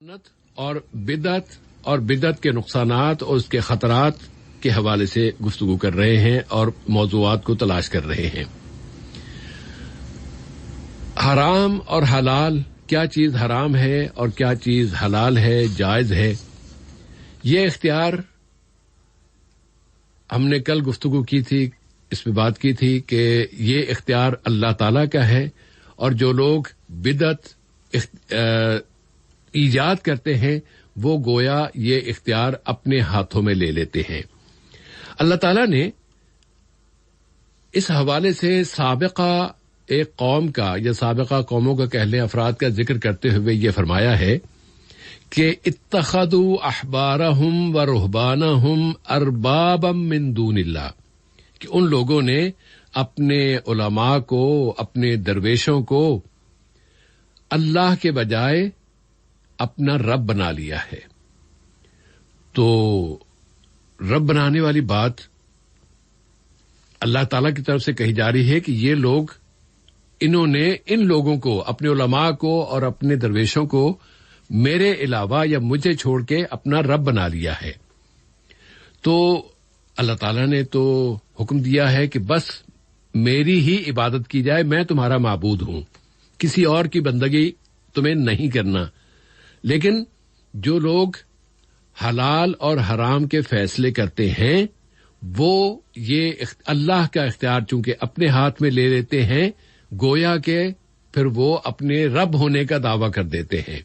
سنت اور بدعت کے نقصانات اور اس کے خطرات کے حوالے سے گفتگو کر رہے ہیں اور موضوعات کو تلاش کر رہے ہیں۔ حرام اور حلال، کیا چیز حرام ہے اور کیا چیز حلال ہے، جائز ہے، یہ اختیار ہم نے کل گفتگو کی تھی، اس پہ بات کی تھی کہ یہ اختیار اللہ تعالی کا ہے، اور جو لوگ بدعت ایجاد کرتے ہیں وہ گویا یہ اختیار اپنے ہاتھوں میں لے لیتے ہیں۔ اللہ تعالیٰ نے اس حوالے سے سابقہ ایک قوم کا یا سابقہ قوموں کا کہہ لیں افراد کا ذکر کرتے ہوئے یہ فرمایا ہے کہ اتخذوا احبارهم ورهبانهم اربابا من دون اللہ، کہ ان لوگوں نے اپنے علماء کو، اپنے درویشوں کو اللہ کے بجائے اپنا رب بنا لیا ہے۔ تو رب بنانے والی بات اللہ تعالی کی طرف سے کہی جا رہی ہے کہ یہ لوگ، انہوں نے ان لوگوں کو، اپنے علماء کو اور اپنے درویشوں کو میرے علاوہ یا مجھے چھوڑ کے اپنا رب بنا لیا ہے۔ تو اللہ تعالیٰ نے تو حکم دیا ہے کہ بس میری ہی عبادت کی جائے، میں تمہارا معبود ہوں، کسی اور کی بندگی تمہیں نہیں کرنا۔ لیکن جو لوگ حلال اور حرام کے فیصلے کرتے ہیں وہ یہ اللہ کا اختیار چونکہ اپنے ہاتھ میں لے لیتے ہیں، گویا کہ پھر وہ اپنے رب ہونے کا دعویٰ کر دیتے ہیں۔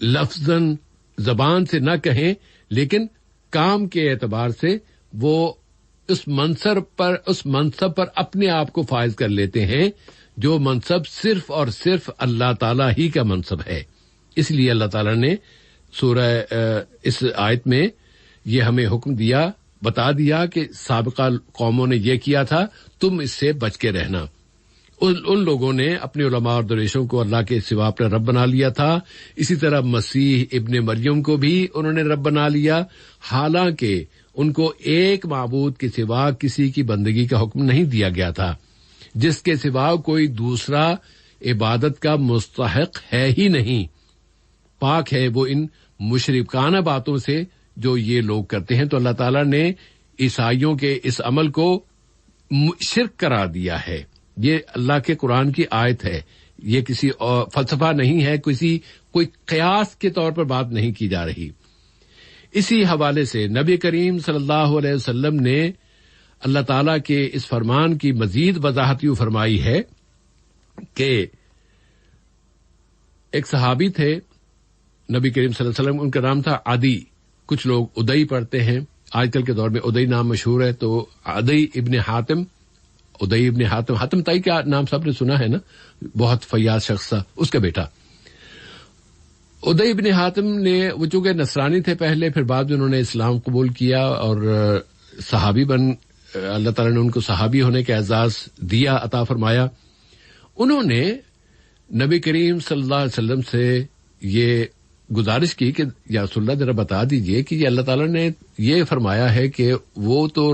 لفظاً زبان سے نہ کہیں لیکن کام کے اعتبار سے وہ اس منصب پر اپنے آپ کو فائز کر لیتے ہیں، جو منصب صرف اور صرف اللہ تعالی ہی کا منصب ہے۔ اس لیے اللہ تعالیٰ نے اس آیت میں یہ ہمیں حکم دیا، بتا دیا کہ سابقہ قوموں نے یہ کیا تھا، تم اس سے بچ کے رہنا۔ ان لوگوں نے اپنے علماء اور درویشوں کو اللہ کے سوا اپنا رب بنا لیا تھا۔ اسی طرح مسیح ابن مریم کو بھی انہوں نے رب بنا لیا، حالانکہ ان کو ایک معبود کے سوا کسی کی بندگی کا حکم نہیں دیا گیا تھا، جس کے سوا کوئی دوسرا عبادت کا مستحق ہے ہی نہیں، پاک ہے وہ ان مشرکانہ باتوں سے جو یہ لوگ کرتے ہیں۔ تو اللہ تعالیٰ نے عیسائیوں کے اس عمل کو شرک قرار دیا ہے۔ یہ اللہ کے قرآن کی آیت ہے، یہ کسی فلسفہ نہیں ہے، کوئی قیاس کے طور پر بات نہیں کی جا رہی۔ اسی حوالے سے نبی کریم صلی اللہ علیہ وسلم نے اللہ تعالیٰ کے اس فرمان کی مزید وضاحت یوں فرمائی ہے کہ ایک صحابی تھے نبی کریم صلی اللہ علیہ وسلم، ان کا نام تھا عدی، کچھ لوگ ادئی پڑھتے ہیں، آج کل کے دور میں ادئی نام مشہور ہے، تو عدی ابن حاتم، حاتم تائی کا نام سب نے سنا ہے نا، بہت فیاض شخص تھا، اس کا بیٹا ادئی ابن حاتم نے، وہ چونکہ نصرانی تھے پہلے، پھر بعد میں انہوں نے اسلام قبول کیا اور صحابی اللہ تعالیٰ نے ان کو صحابی ہونے کا اعزاز دیا، عطا فرمایا۔ انہوں نے نبی کریم صلی اللہ علیہ وسلم سے یہ گزارش کی کہ یا رسول اللہ ذرا بتا دیجئے کہ یہ اللہ تعالیٰ نے یہ فرمایا ہے کہ وہ تو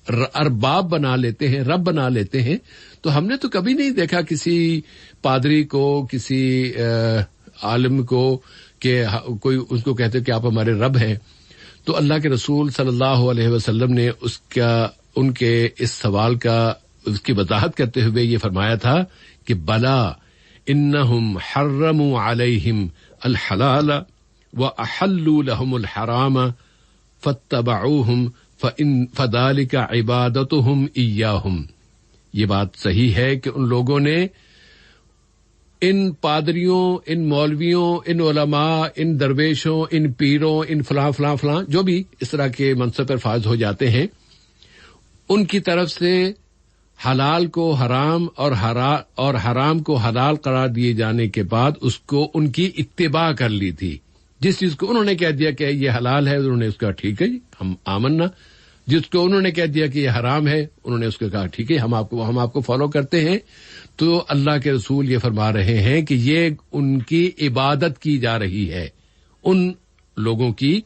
ارباب بنا لیتے ہیں، رب بنا لیتے ہیں، تو ہم نے تو کبھی نہیں دیکھا کسی پادری کو، کسی عالم کو کہ کوئی اس کو کہتے کہ آپ ہمارے رب ہیں۔ تو اللہ کے رسول صلی اللہ علیہ وسلم نے ان کے اس سوال اس کی وضاحت کرتے ہوئے یہ فرمایا تھا کہ بلا انہم حرموا علیہم الحلال واحلوا لهم الحرام فاتبعوہم فذلک عبادتہم ایاہم۔ یہ بات صحیح ہے کہ ان لوگوں نے ان پادریوں، ان مولویوں، ان علماء، ان درویشوں، ان پیروں، ان فلاں فلاں فلاں جو بھی اس طرح کے منصب پر فائز ہو جاتے ہیں، ان کی طرف سے حلال کو حرام اور حرام کو حلال قرار دیے جانے کے بعد اس کو ان کی اتباع کر لی تھی۔ جس چیز کو انہوں نے کہہ دیا کہ یہ حلال ہے، انہوں نے اس کا ٹھیک ہے جی ہم آمنا، جس کو انہوں نے کہہ دیا کہ یہ حرام ہے، انہوں نے اس کو کہا ٹھیک ہے ہم آپ کو فالو کرتے ہیں۔ تو اللہ کے رسول یہ فرما رہے ہیں کہ یہ ان کی عبادت کی جا رہی ہے، ان لوگوں کی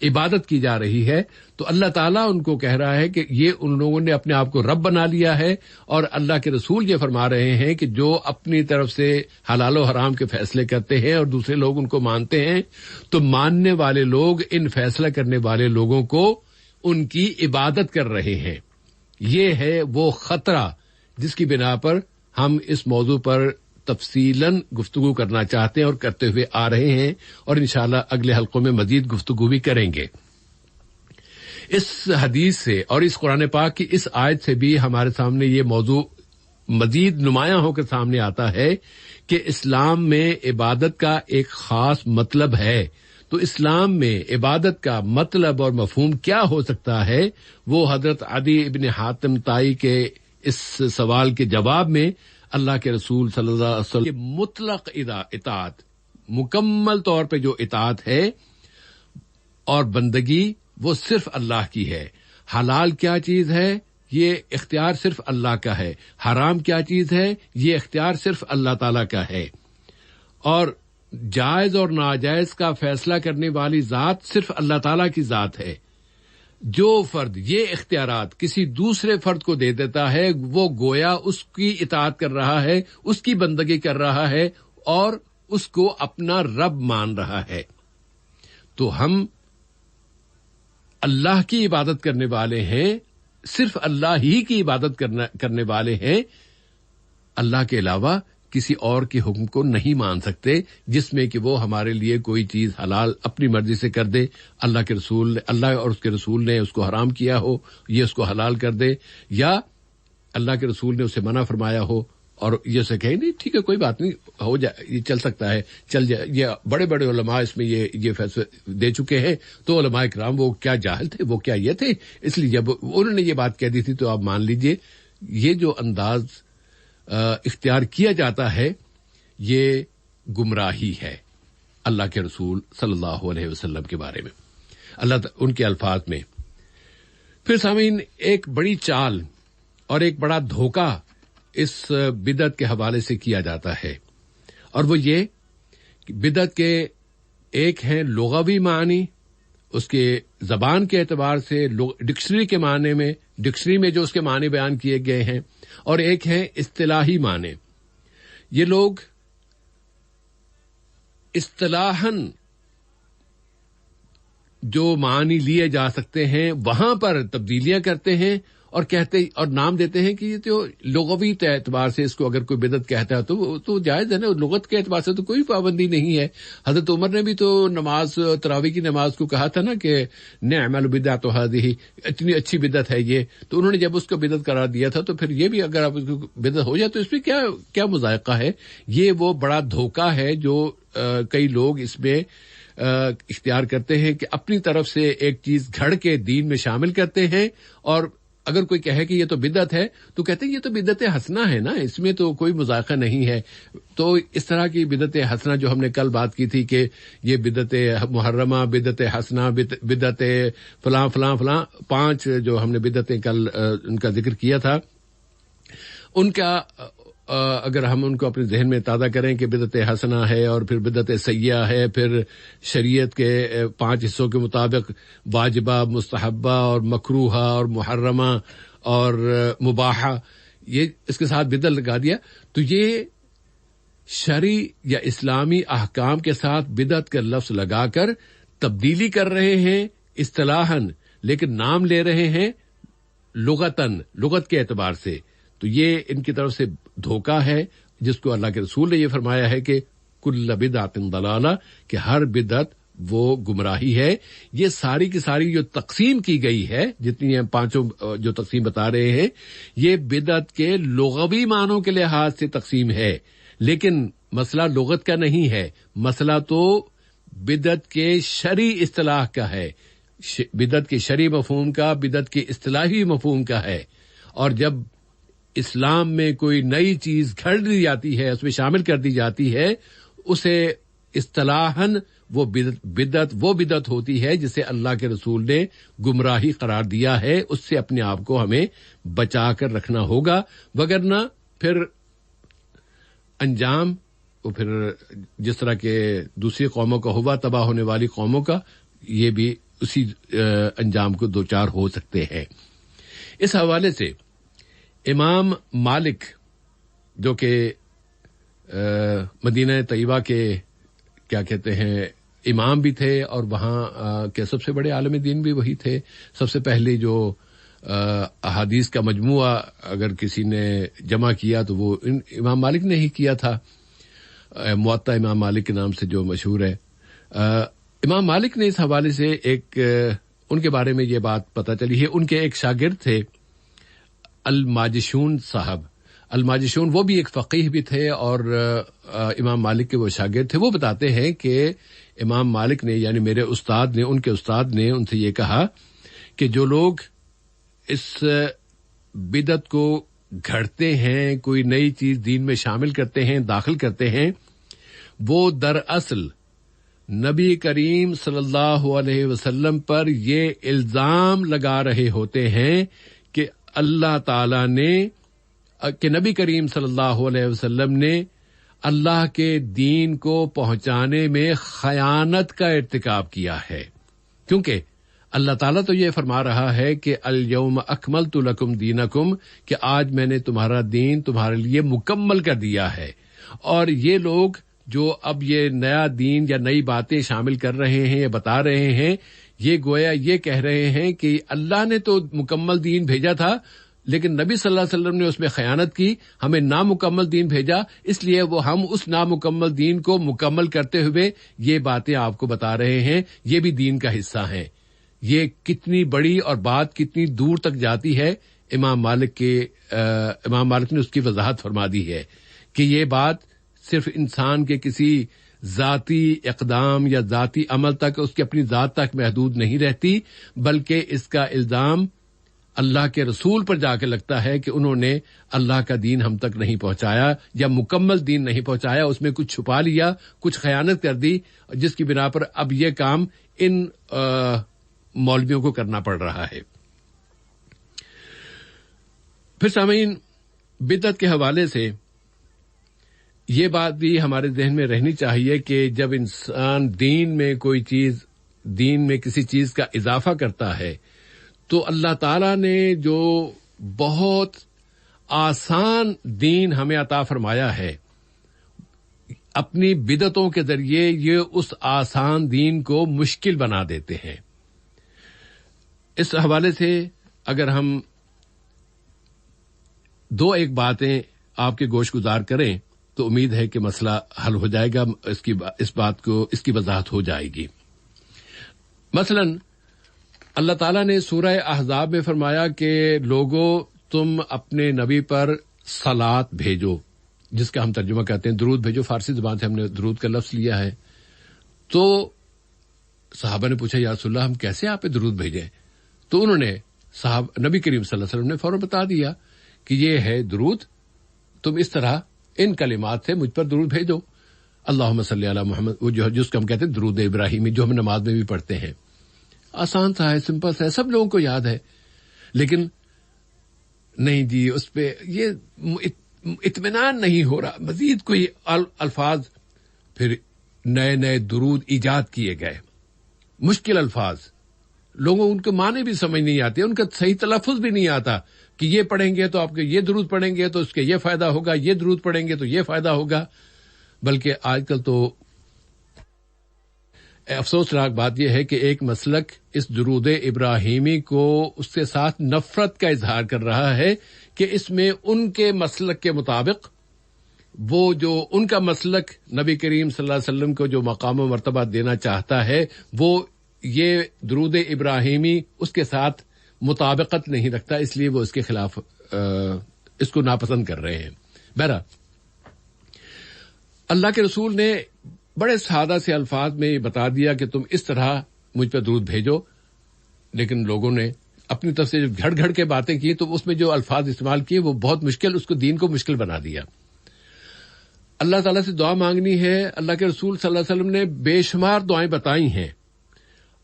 عبادت کی جا رہی ہے، تو اللہ تعالیٰ ان کو کہہ رہا ہے کہ یہ ان لوگوں نے اپنے آپ کو رب بنا لیا ہے، اور اللہ کے رسول یہ فرما رہے ہیں کہ جو اپنی طرف سے حلال و حرام کے فیصلے کرتے ہیں اور دوسرے لوگ ان کو مانتے ہیں، تو ماننے والے لوگ ان فیصلہ کرنے والے لوگوں کو ان کی عبادت کر رہے ہیں۔ یہ ہے وہ خطرہ جس کی بنا پر ہم اس موضوع پر تفصیلاً گفتگو کرنا چاہتے ہیں اور کرتے ہوئے آ رہے ہیں، اور انشاءاللہ اگلے حلقوں میں مزید گفتگو بھی کریں گے۔ اس حدیث سے اور اس قرآن پاک کی اس آیت سے بھی ہمارے سامنے یہ موضوع مزید نمایاں ہو کر سامنے آتا ہے کہ اسلام میں عبادت کا ایک خاص مطلب ہے۔ تو اسلام میں عبادت کا مطلب اور مفہوم کیا ہو سکتا ہے، وہ حضرت عدی ابن حاتم طائی کے اس سوال کے جواب میں اللہ کے رسول صلی اللہ علیہ وسلم کی مطلق اطاعت، مکمل طور پہ جو اطاعت ہے اور بندگی، وہ صرف اللہ کی ہے۔ حلال کیا چیز ہے، یہ اختیار صرف اللہ کا ہے۔ حرام کیا چیز ہے، یہ اختیار صرف اللہ تعالی کا ہے۔ اور جائز اور ناجائز کا فیصلہ کرنے والی ذات صرف اللہ تعالی کی ذات ہے۔ جو فرد یہ اختیارات کسی دوسرے فرد کو دے دیتا ہے، وہ گویا اس کی اطاعت کر رہا ہے، اس کی بندگی کر رہا ہے اور اس کو اپنا رب مان رہا ہے۔ تو ہم اللہ کی عبادت کرنے والے ہیں، صرف اللہ ہی کی عبادت کرنے والے ہیں، اللہ کے علاوہ کسی اور کے حکم کو نہیں مان سکتے، جس میں کہ وہ ہمارے لیے کوئی چیز حلال اپنی مرضی سے کر دے، اللہ اور اس کے رسول نے اس کو حرام کیا ہو، یہ اس کو حلال کر دے، یا اللہ کے رسول نے اسے منع فرمایا ہو اور یہ اسے کہے نہیں ٹھیک ہے کوئی بات نہیں، ہو جائے، یہ چل سکتا ہے، چل جائے۔ یہ بڑے بڑے علماء اس میں یہ فیصلے دے چکے ہیں، تو علماء کرام وہ کیا جاہل تھے، وہ کیا یہ تھے، اس لیے جب انہوں نے یہ بات کہہ دی تھی تو آپ مان لیجئے۔ یہ جو انداز اختیار کیا جاتا ہے یہ گمراہی ہے اللہ کے رسول صلی اللہ علیہ وسلم کے بارے میں، ان کے الفاظ میں۔ پھر سامعین، ایک بڑی چال اور ایک بڑا دھوکہ اس بدعت کے حوالے سے کیا جاتا ہے، اور وہ یہ کہ بدعت کے ایک ہیں لغوی معنی، اس کے زبان کے اعتبار سے ڈکشنری کے معنی میں، ڈکشنری میں جو اس کے معنی بیان کیے گئے ہیں، اور ایک ہیں اصطلاحی معنی۔ یہ لوگ اصطلاحاً جو معنی لیے جا سکتے ہیں وہاں پر تبدیلیاں کرتے ہیں اور نام دیتے ہیں کہ یہ تو لغوی اعتبار سے اس کو اگر کوئی بدعت کہتا ہے تو جائز ہے نا، لغت کے اعتبار سے تو کوئی پابندی نہیں ہے۔ حضرت عمر نے بھی تو تراویح کی نماز کو کہا تھا نا کہ نعم البدعۃ ھذہ، اتنی اچھی بدعت ہے یہ، تو انہوں نے جب اس کو بدعت قرار دیا تھا تو پھر یہ بھی اگر اب بدعت ہو جائے تو اس میں کیا مذائقہ ہے۔ یہ وہ بڑا دھوکہ ہے جو کئی لوگ اس میں اختیار کرتے ہیں کہ اپنی طرف سے ایک چیز گھڑ کے دین میں شامل کرتے ہیں، اور اگر کوئی کہے کہ یہ تو بدعت ہے تو کہتے ہیں یہ تو بدعت حسنہ ہے نا، اس میں تو کوئی مذائقہ نہیں ہے۔ تو اس طرح کی بدعت حسنہ جو ہم نے کل بات کی تھی کہ یہ بدعت محرمہ، بدعت حسنہ، بدعت فلاں فلاں فلاں، 5 جو ہم نے بدعتیں کل ان کا ذکر کیا تھا، ان کا اگر ہم ان کو اپنے ذہن میں تازہ کریں کہ بدعت حسنہ ہے اور پھر بدعت سیئہ ہے، پھر شریعت کے 5 حصوں کے مطابق واجبہ، مستحبہ اور مکروہہ اور محرمہ اور مباحہ، یہ اس کے ساتھ بدعت لگا دیا، تو یہ شرعی یا اسلامی احکام کے ساتھ بدعت کا لفظ لگا کر تبدیلی کر رہے ہیں اصطلاحاً، لیکن نام لے رہے ہیں لغت کے اعتبار سے۔ تو یہ ان کی طرف سے دھوکہ ہے، جس کو اللہ کے رسول نے یہ فرمایا ہے کہ کل بدعۃ ضلالہ، کہ ہر بدعت وہ گمراہی ہے۔ یہ ساری کی ساری جو تقسیم کی گئی ہے، جتنی ہم 5 جو تقسیم بتا رہے ہیں، یہ بدعت کے لغوی معنوں کے لحاظ سے تقسیم ہے، لیکن مسئلہ لغت کا نہیں ہے، مسئلہ تو بدعت کے شرعی اصطلاح کا ہے، بدعت کے شرعی مفہوم کا، بدعت کے اصطلاحی مفہوم کا ہے۔ اور جب اسلام میں کوئی نئی چیز گھڑ دی جاتی ہے، اس میں شامل کر دی جاتی ہے، اسے اصطلاحاً وہ بدعت ہوتی ہے جسے اللہ کے رسول نے گمراہی قرار دیا ہے۔ اس سے اپنے آپ کو ہمیں بچا کر رکھنا ہوگا، وگرنہ پھر انجام وہ پھر جس طرح کے دوسری قوموں کا ہوا، تباہ ہونے والی قوموں کا، یہ بھی اسی انجام کو دوچار ہو سکتے ہیں۔ اس حوالے سے امام مالک جو کہ مدینہ طیبہ کے کیا کہتے ہیں امام بھی تھے اور وہاں کے سب سے بڑے عالم دین بھی وہی تھے، سب سے پہلے جو احادیث کا مجموعہ اگر کسی نے جمع کیا تو وہ امام مالک نے ہی کیا تھا، موطا امام مالک کے نام سے جو مشہور ہے۔ امام مالک نے اس حوالے سے ایک ان کے بارے میں یہ بات پتہ چلی ہے، ان کے ایک شاگرد تھے الماجشون صاحب۔ الماجشون وہ بھی ایک فقیہ بھی تھے اور امام مالک کے وہ شاگرد تھے۔ وہ بتاتے ہیں کہ امام مالک نے یعنی میرے استاد نے ان کے استاد نے ان سے یہ کہا کہ جو لوگ اس بدعت کو گھڑتے ہیں، کوئی نئی چیز دین میں شامل کرتے ہیں، داخل کرتے ہیں، وہ دراصل نبی کریم صلی اللہ علیہ وسلم پر یہ الزام لگا رہے ہوتے ہیں کہ اللہ تعالی نے کہ نبی کریم صلی اللہ علیہ وسلم نے اللہ کے دین کو پہنچانے میں خیانت کا ارتکاب کیا ہے، کیونکہ اللہ تعالیٰ تو یہ فرما رہا ہے کہ الیوم اکملت لکم دینکم، کہ آج میں نے تمہارا دین تمہارے لیے مکمل کر دیا ہے، اور یہ لوگ جو اب یہ نیا دین یا نئی باتیں شامل کر رہے ہیں یا بتا رہے ہیں، یہ گویا یہ کہہ رہے ہیں کہ اللہ نے تو مکمل دین بھیجا تھا لیکن نبی صلی اللہ علیہ وسلم نے اس میں خیانت کی، ہمیں نامکمل دین بھیجا، اس لیے وہ ہم اس نامکمل دین کو مکمل کرتے ہوئے یہ باتیں آپ کو بتا رہے ہیں، یہ بھی دین کا حصہ ہیں۔ یہ کتنی بڑی اور بات کتنی دور تک جاتی ہے، امام مالک نے اس کی وضاحت فرما دی ہے کہ یہ بات صرف انسان کے کسی ذاتی اقدام یا ذاتی عمل تک، اس کی اپنی ذات تک محدود نہیں رہتی، بلکہ اس کا الزام اللہ کے رسول پر جا کے لگتا ہے کہ انہوں نے اللہ کا دین ہم تک نہیں پہنچایا یا مکمل دین نہیں پہنچایا، اس میں کچھ چھپا لیا، کچھ خیانت کر دی، جس کی بنا پر اب یہ کام ان مولویوں کو کرنا پڑ رہا ہے۔ پھر سامعین، بدعت کے حوالے سے یہ بات بھی ہمارے ذہن میں رہنی چاہیے کہ جب انسان دین میں کسی چیز کا اضافہ کرتا ہے تو اللہ تعالیٰ نے جو بہت آسان دین ہمیں عطا فرمایا ہے، اپنی بدعتوں کے ذریعے یہ اس آسان دین کو مشکل بنا دیتے ہیں۔ اس حوالے سے اگر ہم دو ایک باتیں آپ کے گوش گزار کریں تو امید ہے کہ مسئلہ حل ہو جائے گا، اس کی وضاحت ہو جائے گی۔ مثلا اللہ تعالیٰ نے سورہ احزاب میں فرمایا کہ لوگوں تم اپنے نبی پر صلات بھیجو، جس کا ہم ترجمہ کہتے ہیں درود بھیجو، فارسی زبان سے ہم نے درود کا لفظ لیا ہے۔ تو صحابہ نے پوچھا یا رسول اللہ ہم کیسے آپ پہ درود بھیجیں؟ تو انہوں نے نبی کریم صلی اللہ علیہ وسلم نے فوراً بتا دیا کہ یہ ہے درود، تم اس طرح ان کلمات سے مجھ پر درود بھیجو، اللہم صلی علی محمد، وہ جس کو ہم کہتے ہیں درود ابراہیمی، جو ہم نماز میں بھی پڑھتے ہیں۔ آسان سا ہے، سمپل سا ہے، سب لوگوں کو یاد ہے، لیکن نہیں جی اس پہ یہ اطمینان نہیں ہو رہا، مزید کوئی الفاظ، پھر نئے نئے درود ایجاد کیے گئے، مشکل الفاظ، لوگوں ان کے معنی بھی سمجھ نہیں آتے، ان کا صحیح تلفظ بھی نہیں آتا کہ یہ پڑھیں گے تو آپ کے یہ درود پڑھیں گے تو اس کے یہ فائدہ ہوگا، یہ درود پڑھیں گے تو یہ فائدہ ہوگا۔ بلکہ آج کل تو افسوسناک بات یہ ہے کہ ایک مسلک اس درود ابراہیمی کو اس کے ساتھ نفرت کا اظہار کر رہا ہے کہ اس میں ان کے مسلک کے مطابق وہ جو ان کا مسلک نبی کریم صلی اللہ علیہ وسلم کو جو مقام و مرتبہ دینا چاہتا ہے، وہ یہ درود ابراہیمی اس کے ساتھ مطابقت نہیں رکھتا، اس لیے وہ اس کے خلاف اس کو ناپسند کر رہے ہیں۔ بہرحال اللہ کے رسول نے بڑے سادہ سے الفاظ میں یہ بتا دیا کہ تم اس طرح مجھ پہ درود بھیجو، لیکن لوگوں نے اپنی طرف سے جب گھڑ گھڑ کے باتیں کی تو اس میں جو الفاظ استعمال کیے وہ بہت مشکل، اس کو دین کو مشکل بنا دیا۔ اللہ تعالیٰ سے دعا مانگنی ہے، اللہ کے رسول صلی اللہ علیہ وسلم نے بے شمار دعائیں بتائی ہیں،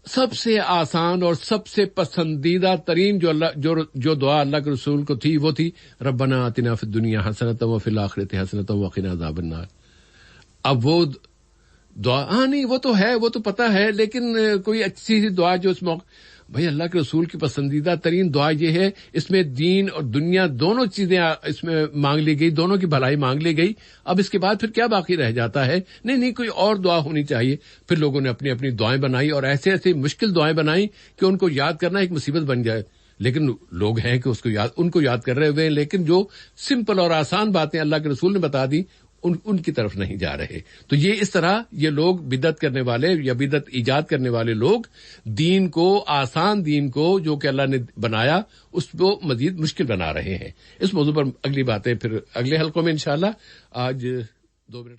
سب سے آسان اور سب سے پسندیدہ ترین جو دعا اللہ کے رسول کو تھی وہ تھی ربنا آتنا فی الدنیا حسنۃ وفی الآخرۃ حسنۃ وقنا عذاب النار۔ اب وہ دعا ہاں نہیں وہ تو ہے، وہ تو پتہ ہے، لیکن کوئی اچھی سی دعا جو اس موقع، بھئی اللہ کے رسول کی پسندیدہ ترین دعا یہ ہے، اس میں دین اور دنیا دونوں چیزیں اس میں مانگ لی گئی، دونوں کی بھلائی مانگ لی گئی. اب اس کے بعد پھر کیا باقی رہ جاتا ہے؟ نہیں کوئی اور دعا ہونی چاہیے. پھر لوگوں نے اپنی اپنی دعائیں بنائی اور ایسے ایسے مشکل دعائیں بنائیں کہ ان کو یاد کرنا ایک مصیبت بن جائے. لیکن لوگ ہیں کہ ان کو یاد کر رہے ہوئے ہیں، لیکن جو سمپل اور آسان باتیں اللہ کے رسول نے بتا دی ان کی طرف نہیں جا رہے. تو یہ اس طرح یہ لوگ بدعت کرنے والے یا بدعت ایجاد کرنے والے لوگ دین کو، آسان دین کو جو کہ اللہ نے بنایا، اس کو مزید مشکل بنا رہے ہیں. اس موضوع پر اگلی باتیں پھر اگلے حلقوں میں انشاءاللہ. آج 2 منٹ